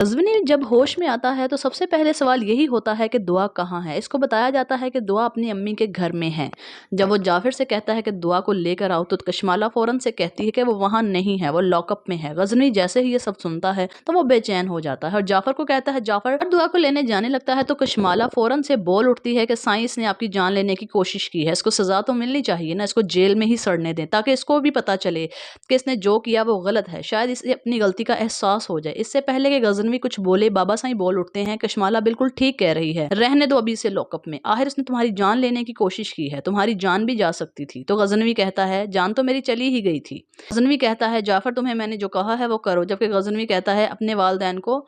गज़विनी जब होश में आता है तो सबसे पहले सवाल यही होता है कि दुआ कहाँ है। इसको बताया जाता है कि दुआ अपनी अम्मी के घर में है। जब वो जाफ़िर से कहता है कि दुआ को लेकर आओ तो कशमाला फ़ौरन से कहती है कि वो वहाँ नहीं है, वो लॉकअप में है। गज़विनी जैसे ही ये सब सुनता है तो वो बेचैन हो जाता है और जाफ़र को कहता है, जाफ़र दुआ को लेने जाने लगता है तो कशमाला फ़ौरन से बोल उठती है कि साईं ने आपकी जान लेने की कोशिश की है, इसको सज़ा तो मिलनी चाहिए ना, इसको जेल में ही सड़ने दें ताकि इसको भी पता चले कि इसने जो किया वो गलत है, शायद इसे अपनी गलती का एहसास हो जाए। इससे पहले कि गज़नवी कुछ बोले, बाबा साईं बोल उठते हैं, कशमाला बिल्कुल ठीक कह रही है, रहने दो अभी इसे लॉकअप में, आखिर इसने तुम्हारी जान लेने की कोशिश की है, तुम्हारी जान भी जा सकती थी। तो गज़नवी कहता है, जान तो मेरी चली ही गई थी। गज़नवी कहता है, जाफ़र तुम्हें मैंने जो कहा है वो करो, जबकि गज़नवी कहता है अपने वालिदैन को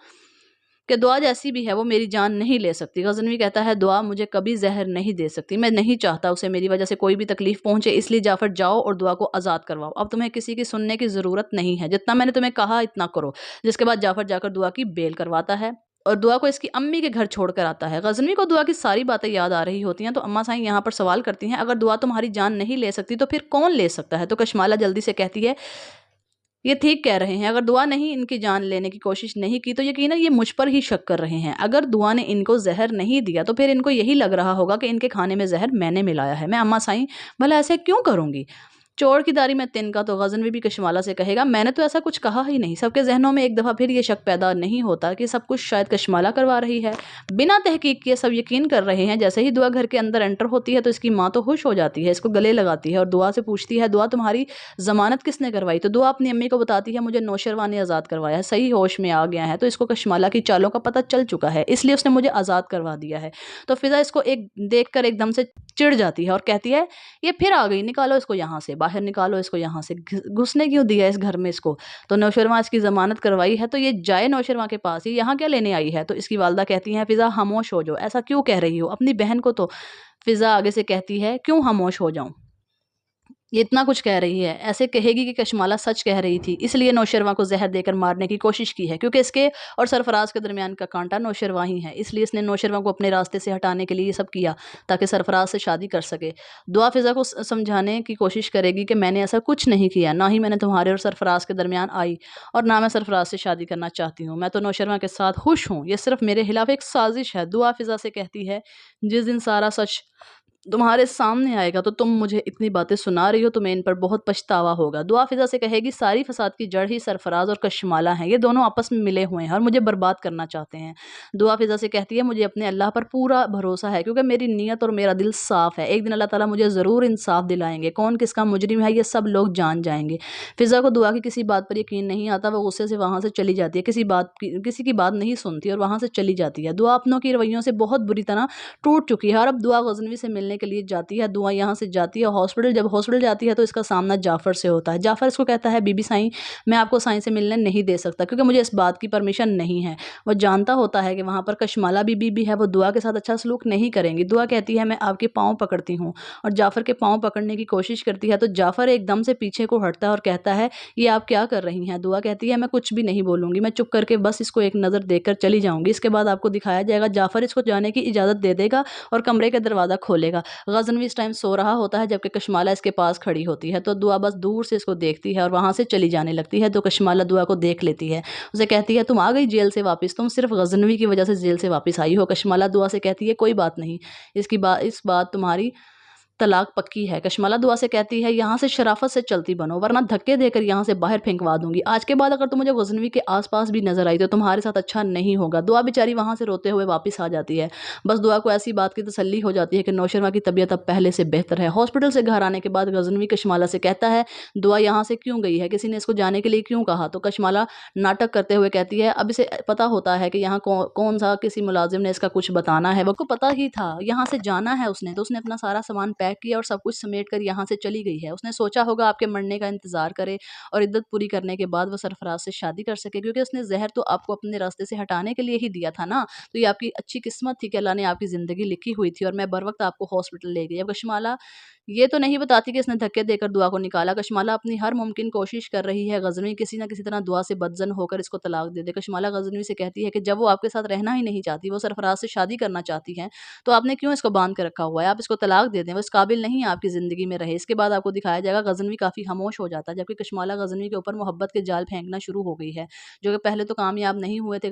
कि दुआ जैसी भी है वो मेरी जान नहीं ले सकती। गज़नवी कहता है, दुआ मुझे कभी ज़हर नहीं दे सकती, मैं नहीं चाहता उसे मेरी वजह से कोई भी तकलीफ़ पहुँचे, इसलिए जाफ़र जाओ और दुआ को आज़ाद करवाओ। अब तुम्हें किसी की सुनने की ज़रूरत नहीं है, जितना मैंने तुम्हें कहा इतना करो। जिसके बाद जाफ़र जाकर दुआ की बेल करवाता है और दुआ को इसकी अम्मी के घर छोड़कर आता है। गज़नवी को दुआ की सारी बातें याद आ रही होती हैं, तो अम्मा साईं यहाँ पर सवाल करती हैं, अगर दुआ तुम्हारी जान नहीं ले सकती तो फिर कौन ले सकता है? तो कशमाला जल्दी से कहती है, ये ठीक कह रहे हैं, अगर दुआ ने ही इनकी जान लेने की कोशिश नहीं की तो यकीनन ये मुझ पर ही शक कर रहे हैं। अगर दुआ ने इनको ज़हर नहीं दिया तो फिर इनको यही लग रहा होगा कि इनके खाने में ज़हर मैंने मिलाया है। मैं अम्मा साईं भला ऐसे क्यों करूँगी? चोर की दाढ़ी में तिनका, तो गज़नवी भी कशमाला से कहेगा, मैंने तो ऐसा कुछ कहा ही नहीं। सबके ज़हनों में एक दफ़ा फिर ये शक पैदा नहीं होता कि सब कुछ शायद कशमाला करवा रही है। बिना तहकीक किए सब यकीन कर रहे हैं। जैसे ही दुआ घर के अंदर एंटर होती है तो इसकी माँ तो खुश हो जाती है, इसको गले लगाती है और दुआ से पूछती है, दुआ तुम्हारी ज़मानत किसने करवाई? तो दुआ अपनी अम्मी को बताती है, मुझे नौशरवां ने आज़ाद करवाया है, सही होश में आ गया है, तो इसको कशमाला की चालों का पता चल चुका है, इसलिए उसने मुझे आज़ाद करवा दिया है। तो फ़िज़ा इसको एक देखकर एकदम से चिढ़ जाती है और कहती है, ये फिर आ गई, निकालो इसको यहाँ से, बाहर निकालो इसको यहाँ से, घुसने क्यों दिया इस घर में इसको? तो नौशरवां इसकी ज़मानत करवाई है तो ये जाए नौशरवां के पास, ये यहाँ क्या लेने आई है? तो इसकी वालिदा कहती हैं, फ़िज़ा खामोश हो जाओ, ऐसा क्यों कह रही हो? अपनी बहन को तो फ़िज़ा आगे से कहती है, क्यों खामोश हो जाऊँ? ये इतना कुछ कह रही है, ऐसे कहेगी कि कशमाला सच कह रही थी, इसलिए नौशरवां को ज़हर देकर मारने की कोशिश की है, क्योंकि इसके और सरफराज के दरमियान का कांटा नौशरवां ही है, इसलिए इसने नौशरवां को अपने रास्ते से हटाने के लिए ये सब किया ताकि सरफराज से शादी कर सके। दुआ फ़िज़ा को समझाने की कोशिश करेगी कि मैंने ऐसा कुछ नहीं किया, ना ही मैंने तुम्हारे और सरफराज के दरमियान आई और ना मैं सरफराज से शादी करना चाहती हूँ, मैं तो नौशरवां के साथ खुश हूँ, ये सिर्फ मेरे खिलाफ एक साजिश है। दुआ फ़िज़ा से कहती है, जिस दिन सारा सच तुम्हारे सामने आएगा तो तुम मुझे इतनी बातें सुना रही हो, तुम्हें इन पर बहुत पछतावा होगा। दुआ फ़िज़ा से कहेगी, सारी फ़साद की जड़ ही सरफ़राज़ और कशमाला हैं, ये दोनों आपस में मिले हुए हैं और मुझे बर्बाद करना चाहते हैं। दुआ फ़िज़ा से कहती है, मुझे अपने अल्लाह पर पूरा भरोसा है क्योंकि मेरी नीयत और मेरा दिल साफ़ है। एक दिन अल्लाह ताला मुझे ज़रूर इंसाफ़ दिलाएँगे, कौन किसका मुजरिम है ये सब लोग जान जाएँगे। फ़िज़ा को दुआ की किसी बात पर यकीन नहीं आता, वो गुस्से से वहाँ से चली जाती है, किसी की बात नहीं सुनती और वहाँ से चली जाती है। दुआ अपनों की रवैयों से बहुत बुरी तरह टूट चुकी है और अब दुआ गज़नवी से मिलने के लिए जाती है। दुआ यहाँ से जाती है हॉस्पिटल, जब हॉस्पिटल जाती है तो इसका सामना जाफ़र से होता है। जाफ़र इसको कहता है, बीबी साईं मैं आपको साईं से मिलने नहीं दे सकता क्योंकि मुझे इस बात की परमिशन नहीं है। वो जानता होता है कि वहाँ पर कशमाला बीबी भी है, वो दुआ के साथ अच्छा सलूक नहीं करेंगी। दुआ कहती है, मैं आपके पाँव पकड़ती हूँ और जाफ़र के पाँव पकड़ने की कोशिश करती है तो जाफ़र एकदम से पीछे को हटता है और कहता है, ये आप क्या कर रही हैं? दुआ कहती है, मैं कुछ भी नहीं बोलूँगी, मैं चुप करके बस इसको एक नज़र देखकर चली जाऊँगी, इसके बाद आपको दिखाया जाएगा। जाफ़र इसको जाने की इजाज़त दे देगा और कमरे का दरवाज़ा खोलेगा। गज़नवी इस टाइम सो रहा होता है जबकि कशमाला इसके पास खड़ी होती है, तो दुआ बस दूर से इसको देखती है और वहाँ से चली जाने लगती है। तो कशमाला दुआ को देख लेती है, उसे कहती है, तुम आ गई जेल से वापस, तुम सिर्फ गज़नवी की वजह से जेल से वापस आई हो। कशमाला दुआ से कहती है, कोई बात नहीं, इस बात तुम्हारी तलाक पक्की है। कशमाला दुआ से कहती है, यहाँ से शराफ़त से चलती बनो वरना धक्के देकर यहाँ से बाहर फेंकवा दूँगी। आज के बाद अगर तुम मुझे गज़नवी के आस-पास भी नज़र आई तो तुम्हारे साथ अच्छा नहीं होगा। दुआ बेचारी वहाँ से रोते हुए वापस आ जाती है। बस दुआ को ऐसी बात की तसल्ली हो जाती है कि नौशरवां की तबीयत अब पहले से बेहतर है। हॉस्पिटल से घर आने के बाद गज़नवी कशमाला से कहता है, दुआ यहाँ से क्यों गई है? किसी ने इसको जाने के लिए क्यों कहा? तो कशमाला नाटक करते हुए कहती है, अब इसे पता होता है कि यहाँ कौन-सा किसी मुलाज़िम ने इसका कुछ बताना है। वो को पता ही था यहाँ से जाना है उसने, तो उसने अपना सारा सामान पैक किया और सब कुछ समेट कर यहाँ से चली गई है। उसने सोचा होगा आपके मरने का इंतज़ार करे और इद्दत पूरी करने के बाद वो सरफराज से शादी कर सके, क्योंकि उसने ज़हर तो आपको अपने रास्ते से हटाने के लिए ही दिया था ना। तो ये आपकी अच्छी किस्मत थी कि अल्लाह ने आपकी ज़िंदगी लिखी हुई थी और मैं बर वक़्त आपको हॉस्पिटल ले गई। अब कशमाला ये तो नहीं बताती कि इसने धक्के देकर दुआ को निकाला। कशमाला अपनी हर मुमकिन कोशिश कर रही है ग़ज़नवी किसी न किसी तरह दुआ से बदज़न होकर इसको तलाक दे दे। कशमाला ग़ज़नवी से कहती है कि जब वो आपके साथ रहना ही नहीं चाहती, वो सरफ़राज़ से शादी करना चाहती हैं, तो आपने क्यों इसको बाँध के रखा हुआ है? आप इसको तलाक दे दें, वो इस काबिल नहीं है आपकी ज़िंदगी में रहे। इसके बाद आपको दिखाया जाएगा ग़ज़नवी काफ़ी ख़ामोश हो जाता है, जबकि कशमाला ग़ज़नवी के ऊपर मोहब्बत के जाल फेंकना शुरू हो गई है, जो कि पहले तो कामयाब नहीं हुए थे।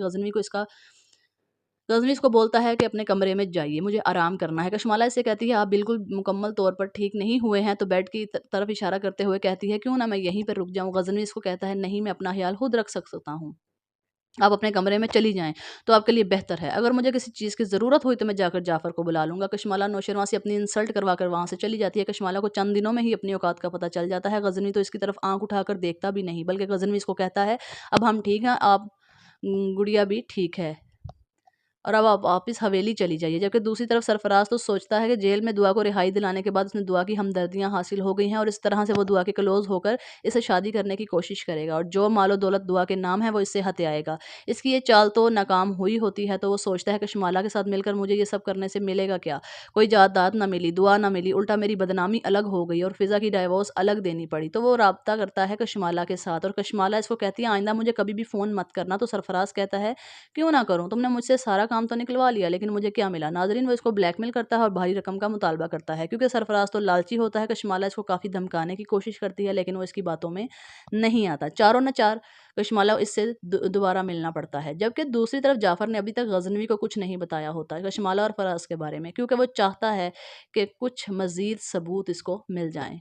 ग़ज़नवी इसको बोलता है कि अपने कमरे में जाइए, मुझे आराम करना है। कशमाला इससे कहती है आप बिल्कुल मुकम्मल तौर पर ठीक नहीं हुए हैं, तो बेड की तरफ इशारा करते हुए कहती है क्यों ना मैं यहीं पर रुक जाऊँ। ग़ज़नवी इसको कहता है नहीं, मैं अपना ख़्याल खुद रख सकता हूँ। आप अपने कमरे में चली जाएँ, तो आपके लिए बेहतर है। अगर मुझे किसी चीज़ की ज़रूरत हुई तो मैं जाकर जाफ़र को बुला लूँगा। कशमाला नौशरवां से अपनी इंसल्ट करवा कर वहाँ से चली जाती है। कशमाला को चंद दिनों में ही अपनी औकात का पता चल जाता है। ग़ज़नवी तो इसकी तरफ आँख उठाकर देखता भी नहीं, बल्कि ग़ज़नवी इसको कहता है अब हम ठीक हैं, आप गुड़िया भी ठीक है। और अब आप वापिस हवेली चली जाइए। जबकि दूसरी तरफ सरफराज तो सोचता है कि जेल में दुआ को रिहाई दिलाने के बाद उसने दुआ की हमदर्दियाँ हासिल हो गई हैं और इस तरह से वो दुआ के क्लोज़ होकर इसे शादी करने की कोशिश करेगा और जो मालो दौलत दुआ के नाम है वो इससे हथियाएगा। इसकी ये चाल तो नाकाम हुई होती है, तो वो सोचता है कि कशमाला के साथ मिलकर मुझे ये सब करने से मिलेगा क्या? कोई जायदाद ना मिली, दुआ ना मिली, उल्टा मेरी बदनामी अलग हो गई और फ़िज़ा की डाइवोर्स अलग देनी पड़ी। तो वो राब्ता करता है कशमाला के साथ और कशमाला इसको कहती है आइंदा मुझे कभी भी फ़ोन मत करना। तो सरफराज कहता है क्यों ना करूँ? तुमने मुझसे सारा काम तो निकलवा लिया, लेकिन मुझे क्या मिला? नाज़रीन, वो इसको ब्लैकमेल करता है और भारी रकम का मुतालबा करता है। क्योंकि सरफराज तो लालची होता है, कशमाला इसको काफ़ी धमकाने की कोशिश करती है, लेकिन वो इसकी बातों में नहीं आता। चारों न चार कशमाला इससे दोबारा मिलना पड़ता है। जबकि दूसरी तरफ जाफ़र ने अभी तक ग़ज़नवी को कुछ नहीं बताया होता है कशमाला और फ़राज़ के बारे में, क्योंकि वो चाहता है कि कुछ मज़ीद सबूत इसको मिल जाएँ।